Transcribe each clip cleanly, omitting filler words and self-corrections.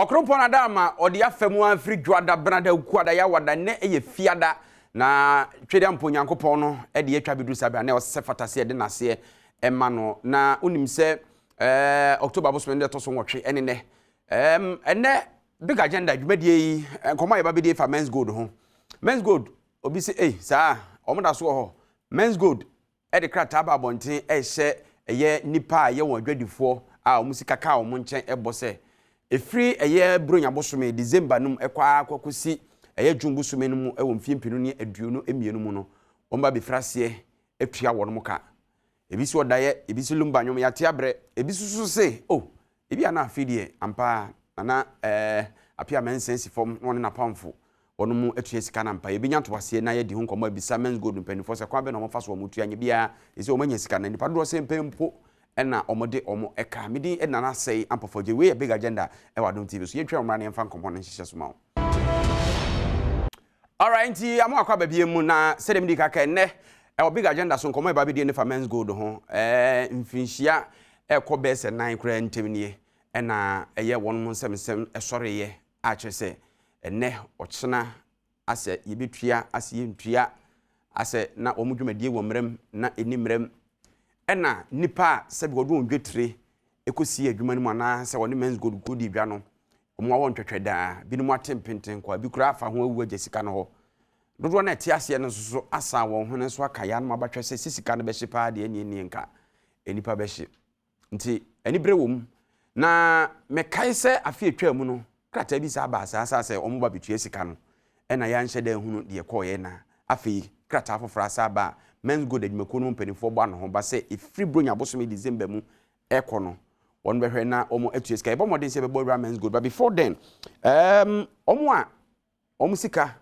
Okropona dama odi afemu afri dwada brada ukuada ya wada ne eye fiada na twede ampo nyankopon no e de atwa bedu sabe na ose fatase de nase ema no na unim se October boso ne to so nwotwe ene ne ene big agenda dwumadie yi nkoma ye ba bedie fa men's gold ho men's gold obi se saa omoda so ho men's gold e de krata ba bonten e hye eye nipa ye won adwadifo a omusika ka o mo nchen e bose efiri eye bronya bosome December num ekwa akwakusi eye dwumbusome num ewo mfimpinu ne aduonu emienu mu no omba befrase etua wono ka ebisi odaye ebisi lumbanyom yate abre ebisi susu se ebi ana afidie ampa ana apia mensensi form won na pamfo wono mu etua sika na mpa ebi nyantowase na ye di hu nkomo ebisa men's gold mpanifo se kwa be na mo faso mo tua nya bia ese o manya sika na nipa do se mpempo ena omode omo eka medi ena na say ampofoje we a big agenda e wadon TV so yetwa omra ne mfa nkompo na hihye so ma. All right nti amo akwa babie mu na sedem di kaka enne e big agenda so nkomo e ba bedi ne fa men's gold ho mfinhia e ko bese 9 kura ntemnie ena eye won mu nsem esoreye a kyese enne ochena ase yebetua ase yentua ase na omudwumadie wo mrem na enimrem ena nipa sebi godo ondwetire ekosi adwuma ni mu ana se woni men's gold kodi dwa no omo awon twetweda bi ni mu atempenten kwa bi kura afa ho awu agesika no ho dodo na etiase no so asa won ho ne so akaya no abatwe se sisika no be hye pa de eni nka enipa be hye nti eni bre wom na mekai se afi atwa mu no krata bi sa ba asa se omo ba betue sika no ena ya nhye da hunu de koye na afi krata afofra sa ba men's gold adwumako no mpanifo bo ano ho ba se efiri bronya bosome December mu ekono won behwe na omo atue sika ebo modern se be bo men's gold but before then omo sika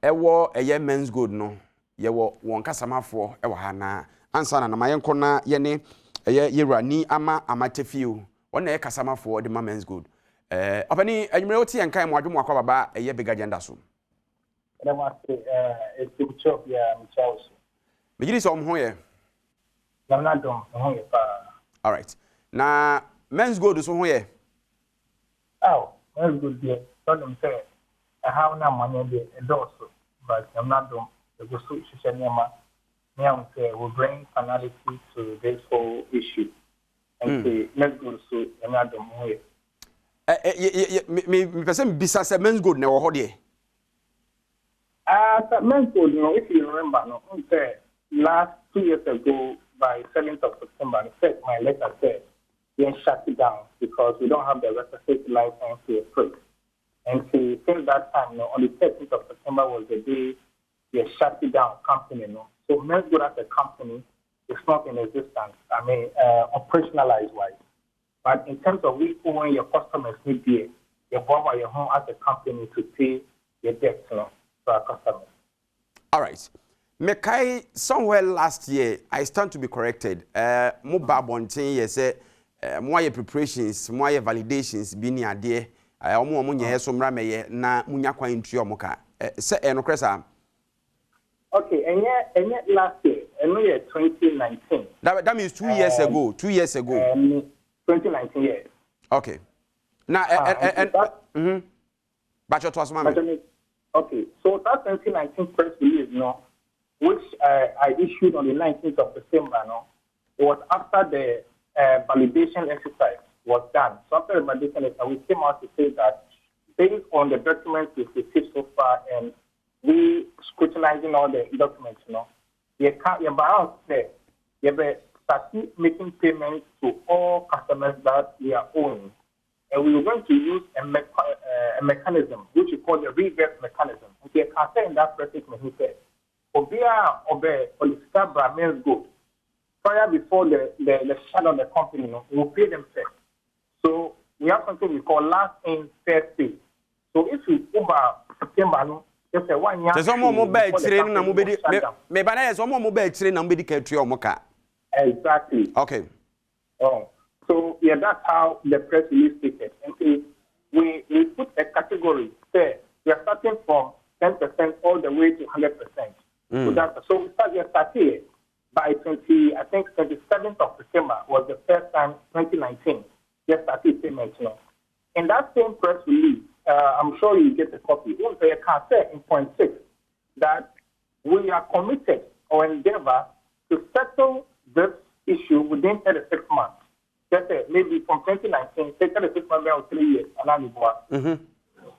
ewo eye men's gold no yewo won kasamafo ewo ha na ansa na mayenko na ye ne eye yerani ama amatefio won na ye kasamafo de men's gold opani anwumre oti yankan mo adwum akwa baba eye big agenda so na wate it's chop ya mchaus Megiri so ho ye na dom ho ye pa. All right na men's gold so ho ye men's gold ye so dem say how na money be endorse but I'm not dom the go so shishanyama me am say will bring finality to this whole issue and say men's gold so I'm not dom ho ye me person bisa say men's gold na wo ho de men's gold, if you remember, last 2 years ago, by 7th of September, my letter said, we shut it down because we don't have the requisite license to operate. And since that time, on the 13th of September was the day we shut it down company. So men's gold as a company is not in existence. I mean, operationalized wise. But in terms of we when your customers need beer, you borrow your home as a company to pay your debt, to our customers. All right. Mekai, somewhere last year, I stand to be corrected. Mobile bonting, yes, more preparations, more validations, bini ade. Omo munye so mrameye na munya kwa intri omoka. Se no kresa. Okay, and yet last year, and year 2019. That means 2 years ago. 2 years ago. 2019 years. Okay. Now But your twas mama. Okay, so that 2019 press release, which I issued on the 19th of December, it was after the validation exercise was done. So after the validation exercise, we came out to say that based on the documents we've received so far and we scrutinizing all the documents, you start making payments to all customers that we are owing. And we were going to use a mechanism, which we call the reverse mechanism. Okay, I say in that press statement, he said, Obia Obe Olisabra men's gold. Prior before the shut of the company, we'll pay them first. So we have something we call last in first pay. So if you over September, just a 1 year. There's more mobile train na mobile. Me bana yes, more mobile train na mobile ketri omoka. Exactly. Okay. So yeah, that's how the press release stated. And we put a category there. We are starting from 10% all the way to 100%. So we started by 27th of December was the first time 2019. Just started payment, in that same press release, I'm sure you get a copy. They can say in point 6 that we are committed or endeavor to settle this issue within 36 months. That's it. Maybe from 2019, say 36 months or 3 years.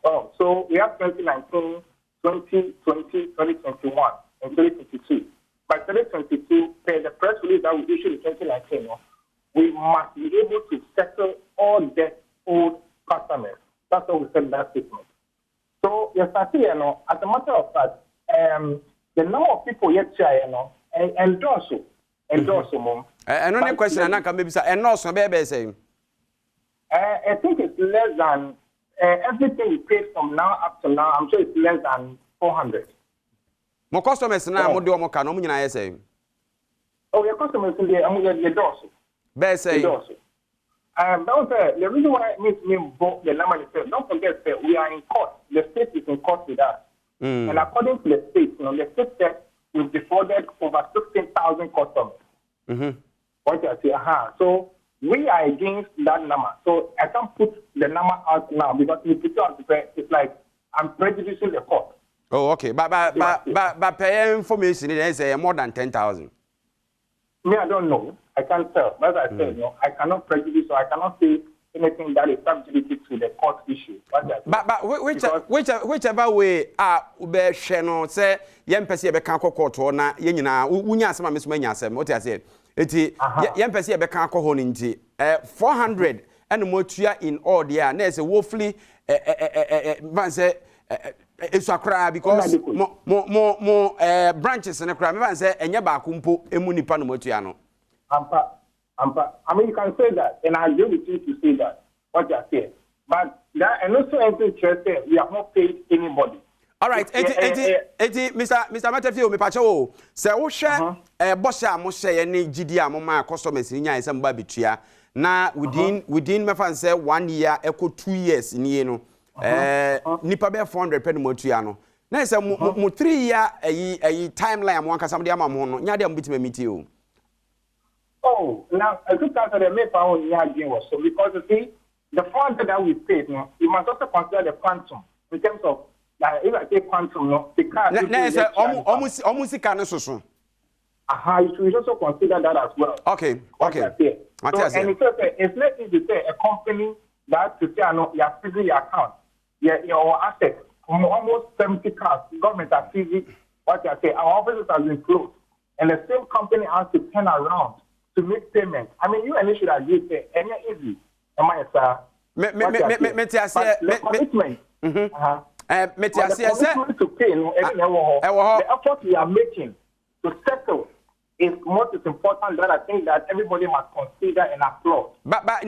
Oh, so we have 2019, 2020, 2021, and 2022. By 2022, the press release that we issued in 2019, we must be able to settle all debt owed customers. That's what we said in that statement. So, yes, I see, as a matter of fact, the number of people yet try, endorse them. And only question, and I can maybe say, and also, baby, saying, I think it's less than everything we paid from now up to now. I'm sure it's less than 400. More customers now, more do more can only say. Oh, your customers in there, I'm going to endorse. Best say. The reason why it makes me vote the number is don't forget that we are in court. The state is in court with us. And according to the state, the state said we've defrauded over 16,000 customers. What I say, so we are against that number. So I can't put the number out now because if it's out, it's like I'm prejudicing the court. Oh, okay. But pay information, they say more than 10,000. Me, I don't know. I can't tell. As I said, I cannot prejudice, so I cannot say anything that is subject to the court issue. But whichever way, ube sheno say yem pesi ebe kan court ho na ye nyina unya asema mesoma nya asem. What I said. Eti yem pesi ebe kan ho nti 400 and motua in all there. Na say woefully man say esakra because more branches na kra me man say enye ba kumpo emu nipa no motua no. I mean, you can say that, and I agree with you to say that, what you are saying. But that, and also, we have not paid anybody. All right, Mr. Matthew, me pacho, say, oh, share, bossa, moshe, any GDA, mama, customers in Yaya, some babitia. Now, within my fan say 1 year, echo 2 years in Yeno, Nipa be 400 penny motiano. Now, say, mo 3 year a timeline, one can somebody amamono, Yadiam bit me meet you. Oh, now a good answer the make our own again was so because you see the fund that we paid, you must also consider the quantum in terms of if I say quantum, the car. Almost can so. You should also consider that as well. Okay. So, and it's not easy to say a company that to say you are freezing your account, your assets, almost 70 cars, government are freezing what I say. Our offices have been closed, and the same company has to turn around to make payments. I mean, you and you should agree, say, and you're easy. Am I, sir? The commitment. To pay, the effort we are making to settle is what is important that I think that everybody must consider and applaud. But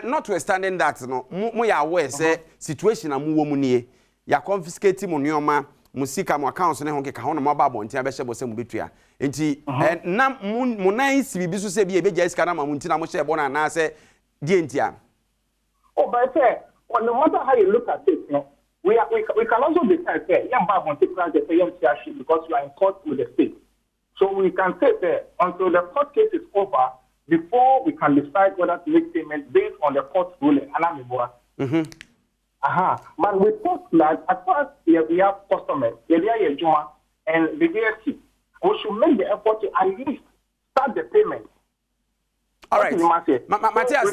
notwithstanding that, no, we are aware, say, situation and mu ya confiscate mu nyoma musika mu accounts ne honke ka hono mababo ntia be shebo se mu betua enti na mu nan si bibi so se bi ebeja iska na mu ntina mo shebo na na se die ntia. Oh, but say well, no matter how you look at it, we can also decide say yam babo ntia say yam tia because we are in court with the state. So we can say that until the court case is over before we can decide whether to make payment based on the court ruling. But we thought that as far as we have customers, and the DSC, we should make the effort to at least start the payment. All right. Matthias,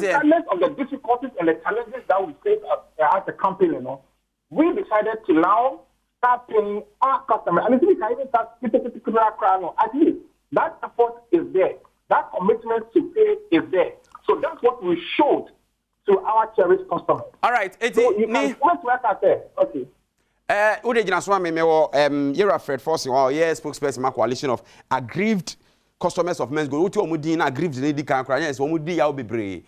regardless of the difficulties and the challenges that we face as a company, we decided to now start paying our customers. And if we can even start at least that effort is there. That commitment to pay is there. So that's what we showed to our cherished customers. All right. So you can okay. Ude Jinaswa me Yera Fred Forcing or spokesperson my coalition of aggrieved customers of Men's Gold. Uti omudi na aggrieved lady kan kra yes omudi ya obebre.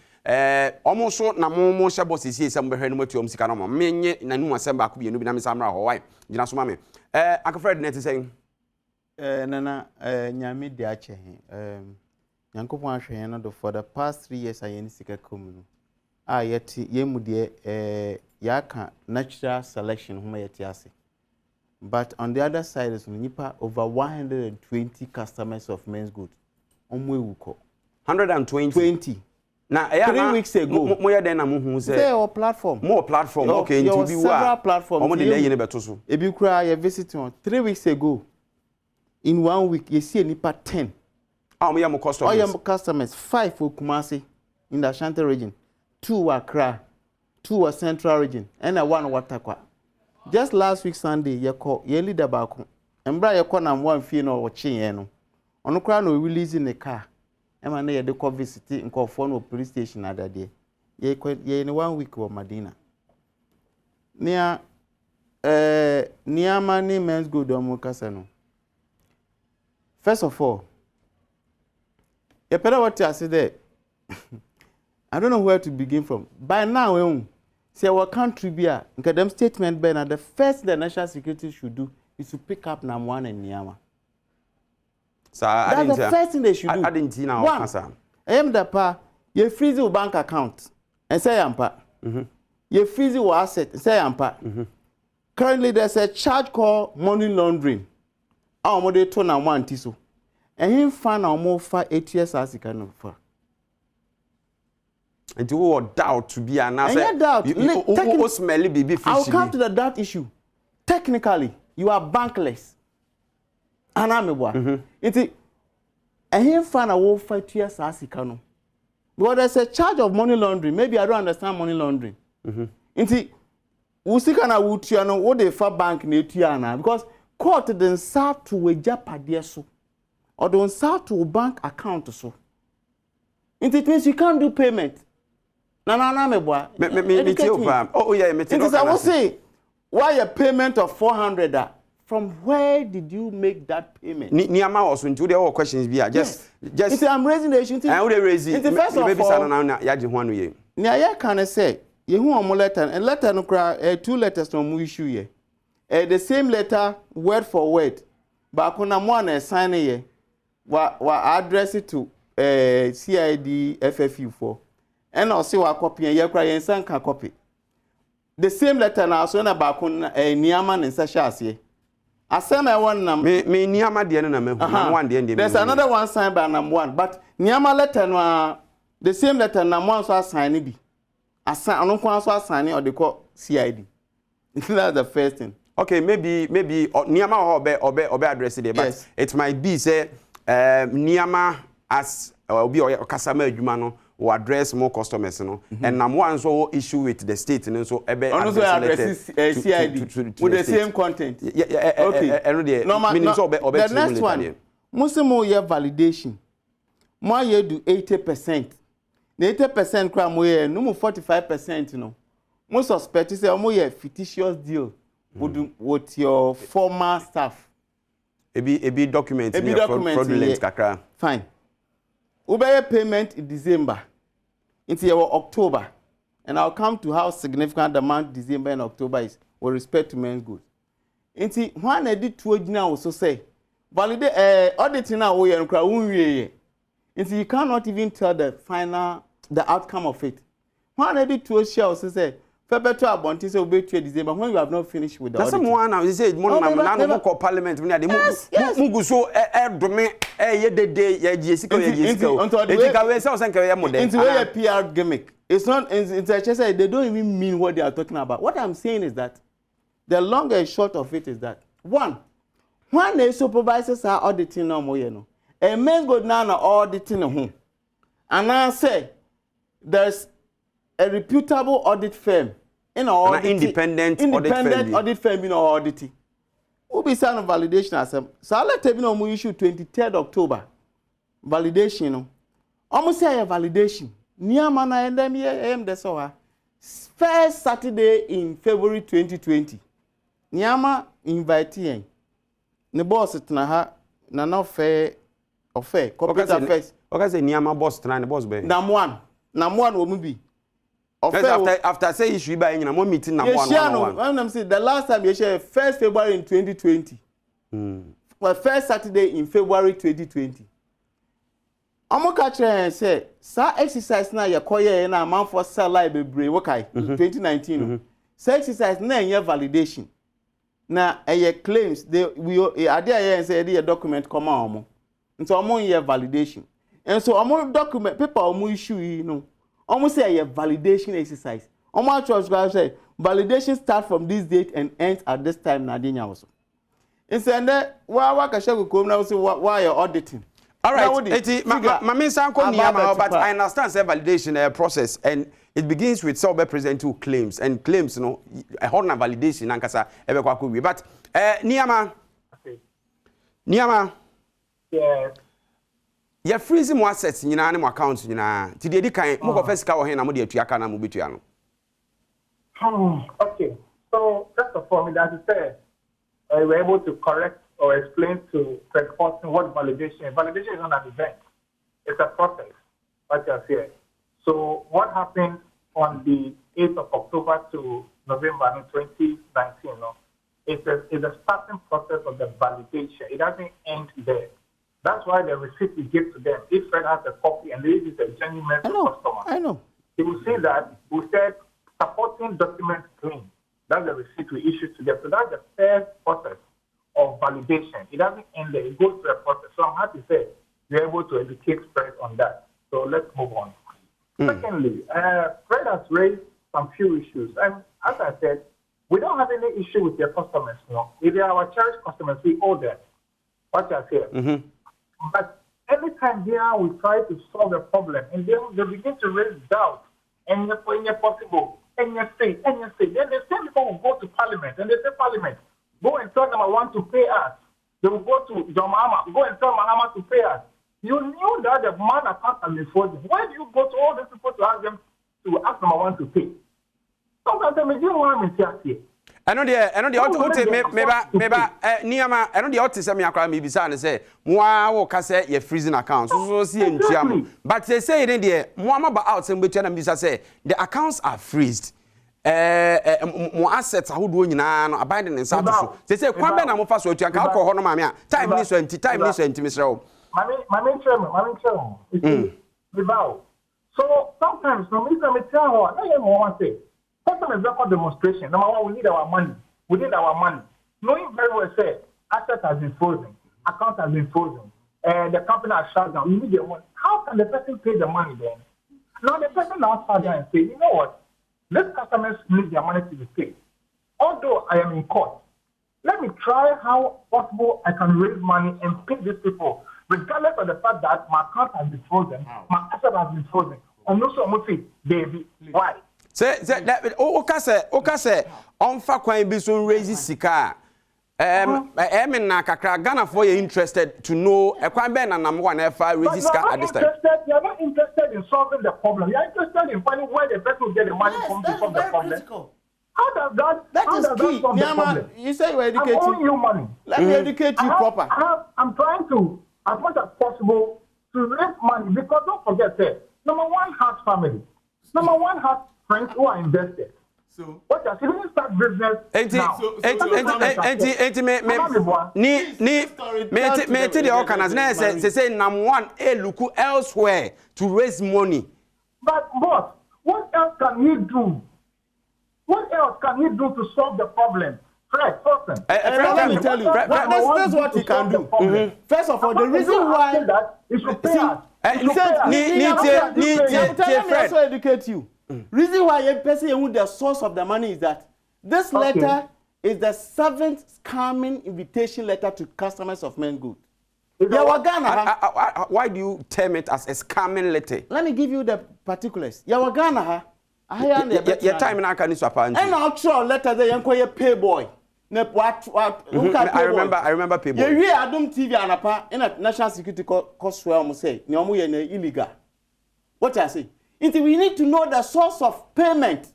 Almost na mo shabo sisi some behwe no matu omsika no mo. Menye na nu asem ba ko bi enu bi na mesamra ho why. Jinaswa me. Uncle Fred net saying nana nyame de ache Nyankopon ahwe no do for the past 3 years ayeni sika komu. Yeti yemude yaka natural selection huma yeti ase. But on the other side is nipa over 120 customers of Men's Good. Omwe wuko. 120. na 3 weeks ago moya den na mo hu say our platform more platform okay into bi wa several platforms omo de lay ne beto so e bi kura you visit on 3 weeks ago in 1 week you see nipa 10 mo ya mo customers customers 5 for Kumasi in the Ashanti region 2 were Accra 2 were Central region and 1 Watakwa. Just last week Sunday ye leader back embra ye call nam one fee no ochi ye no ono kra no releasing the car ema na ye de ko visit nkofo no police station adade ye in 1 week wo Madina nia niama ni men's good omo kasa no. First of all, you better what I say there. I don't know where to begin from. By now, say our country be a them statement by now the first the national security should do is to pick up Nam1 and Niama. So that's the first thing they should do. I didn't see now. One, I am the pa you freeze your bank account and say ampa. You freeze your asset and say ampa. Currently there's a charge called money laundering. Our model to Nam1 tiso. And him fan our more for 8 years as he can for. And you doubt to be an answer. Doubt. Smelly baby fish. I'll come to the doubt issue. Technically, you are bankless. And I'm a boy. And him fan our 5 years as he can. But there's a charge of money laundering. Maybe I don't understand money laundering. Inti, we see kana wutiano what the fa bank netiana because court then start to a japadier so. Or don't start to bank account so. It means you can't do payment. Na me boy. Me oh yeah, me tell you. I will say why a payment of 400 from where did you make that payment? Niama also into the other questions be just I'm raising the issue. I would raise it. First of all, na ya je ho anu ye. Nia ya can say you hu omo letter and letter no cry 2 letters no mu issue ye. The same letter word for word. Ba ko na mo na sign ye. Wa address it to CID FFU4 and also wa copy and ye cry and san can copy the same letter na so na ba ko niama ne nsa hye asem e won nam me niama de no na me hu one de there's another one signed by Nam1 but niama letter no the same letter Nam1 so assign bi assign anu ko so assign or they call CID. That's the first thing. Okay, maybe niama obe address there but yes. It might be say Niama as obi or customer adwuma no or address more customers no and Nam1 so issue with the state and so ebe address CID with the same content. Okay. The next one Musimo year validation. Mo year do 80%. The 80% kra mo year no 45% no. Mo suspect say mo year fictitious deal with your former staff. Ebi document fraudulent kakra. Fine. Ubeye payment in December. Into your October. And I'll come to how significant the month December and October is with respect to men's goods. Into when I did 2 now also say validate auditing now we and crowd. Into you cannot even tell the outcome of it. When I did 2 share also say February abonti say obey December when you have not finished with the audit. Someone now say mo na no call parliament me dey mugu so do me ye dede ye jesika ye jesika. Etika we say osanka ye mo dey. Into a PR gimmick. It's not say they don't even mean what they are talking about. What I'm saying is that the long and short of it is that one when the supervisors are auditing no more you know. A man go now auditing home. And I say there's a reputable audit firm in our independent audit firm in our auditing. Who be sign of validation as so let me know we issue 23rd October validation no almost say a validation near man and them here the so first Saturday in February 2020 Niama invite the boss tena ha na no fair corporate affairs okay say Niama boss tena the boss be Nam1 wo mu bi after say issue by nyina mo meeting Nam1 when I'm say the last time you share 1st February in 2020 well first Saturday in February 2020 amoka chere say sa exercise na ye koye na man for sell live bebre wokai 2019 sa exercise na enye validation na eye claims we ade aye say the document come on nso omo ye validation and so omo document paper omo issue you know almost say a validation exercise. Almost was say validation start from this date and ends at this time. Nadinya also. Instead, why can you come now? Say why you're auditing? All right, but I understand say validation process and it begins with self-representing claims and claims, you know, a whole validation and kasa ebe kwa kubi. But Niama, yes. You freeze more assets in your animal accounts, you know. Today, the kind of first cow here, I'm going to Yakana Mubitiano. Okay, so first of all, as you said, we were able to correct or explain to the person what validation is. Validation is not an event, it's a process, what you say. So, what happened on the 8th of October to November in 2019, it's a starting process of the validation. It doesn't end there. That's why the receipt we give to them, if Fred has a copy and this is a genuine customer, I know. He will say that we said supporting document claim. That's the receipt we issue to them. So that's the first process of validation. It doesn't end there. It goes through a process. So I'm happy to say we're able to educate Fred on that. So let's move on. Secondly, Fred has raised some few issues. And as I said, we don't have any issue with their customers. If they are our cherished customers, we owe them. What I say. But every time we try to solve a problem, and they begin to raise doubt, and you're possible, and you say, then the same people will go to Parliament, and they say, Parliament, go and tell them I want to pay us. They will go to John Mahama, go and tell Mahama to pay us. You knew that the man account has been frozen. Why do you go to all these people to ask them I want to pay? Sometimes they do want me to here. I know Niama, I know the autism Yakra may be saying, say, Moa Cassa, your freezing accounts, so see in Jam. But they say in India, Moama out and which Bisa say, the accounts are freezed. More assets are doing now, abiding in South. They say, Quaben, I'm first to alcohol, Mamma, time is 20, Mr. My main chairman, so sometimes, no, Mr. Mitchell, I am one thing. Customers record demonstration. Number one, we need our money. Knowing very well, say, assets has been frozen, account has been frozen, the company has shut down. You need the money. How can the person pay the money then? Now the person now sat down and say, you know what? Let customers need their money to be paid. Although I am in court, let me try how possible I can raise money and pay these people, regardless of the fact that my account has been frozen, my asset has been frozen. I'm not so much baby. Why? Say that Okase on Fakwan Bison raises Sika. Na kakra Ghana for you interested to know a Quaben and number one FI raises Sika at this time. You're not interested in solving the problem. You're interested in finding where the person will get the money from to solve the problem. Critical. How does that key. solve the problem? You say you're educating. I'm owing you money. Let me educate you proper. I'm trying to, as much as possible, to raise money because don't forget that number one has family. Number one has friends who are invested. So what you didn't start business now. Me the organization say number one look elsewhere to raise money. But boss, what else can he do? What else can he do to solve the problem? Fred, person. Let me tell you. That's what he can do. First of all, the reason why that he should pay us. Let me educate you. Reason why a person with the source of the money is that this letter is the 7th scamming invitation letter to customers of Men Good. Why do you term it as a scamming letter? Let me give you the particulars. Yawagana your time in Akaniswapa. And I'll throw letter there and call you pay boy. I remember people. Yeah, Adam TV and in a national security cost where I say, no illegal. What I say? We need to know the source of payment.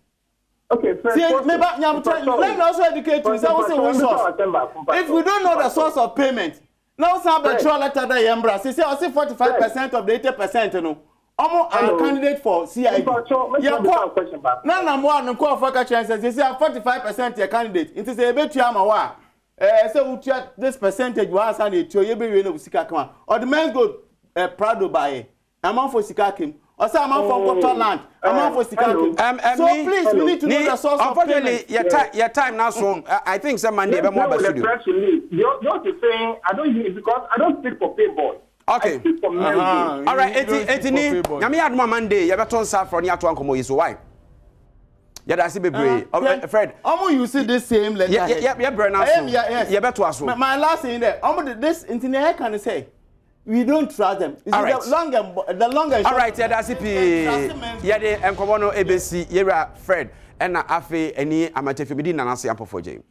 Okay, let me also educate you. If we don't know the source of payment, now some betrayal letter that Yambra say 45% of the 80%, you know. I'm a candidate for CID. No, more than call for a chance. They say 45% your candidate. It is a bit yama. So this percentage was handed to you be of Sika or the Men Good Prado by a month for Sikakim. Or some amount from Scotland, amount for Sikakim. So please, we need to know the source of payment. Your time now, so I think some Monday more about you. You're saying I don't use because I don't speak for pay boy. Okay. All right, etini nyame adoma Monday you beton sa for ni ato ankomo yi so why? Yeah, that's be brave. Fred. You see this same letter. Yeah, Bernard. Yes. Yeah, better aso. My last thing there. This internet can say we don't trust them. The longer. All right, yeah, that's it. Yeah, the enkomo no ABC. Yeah, Fred. And afe any amatefe bidi nanase ampo for Jane.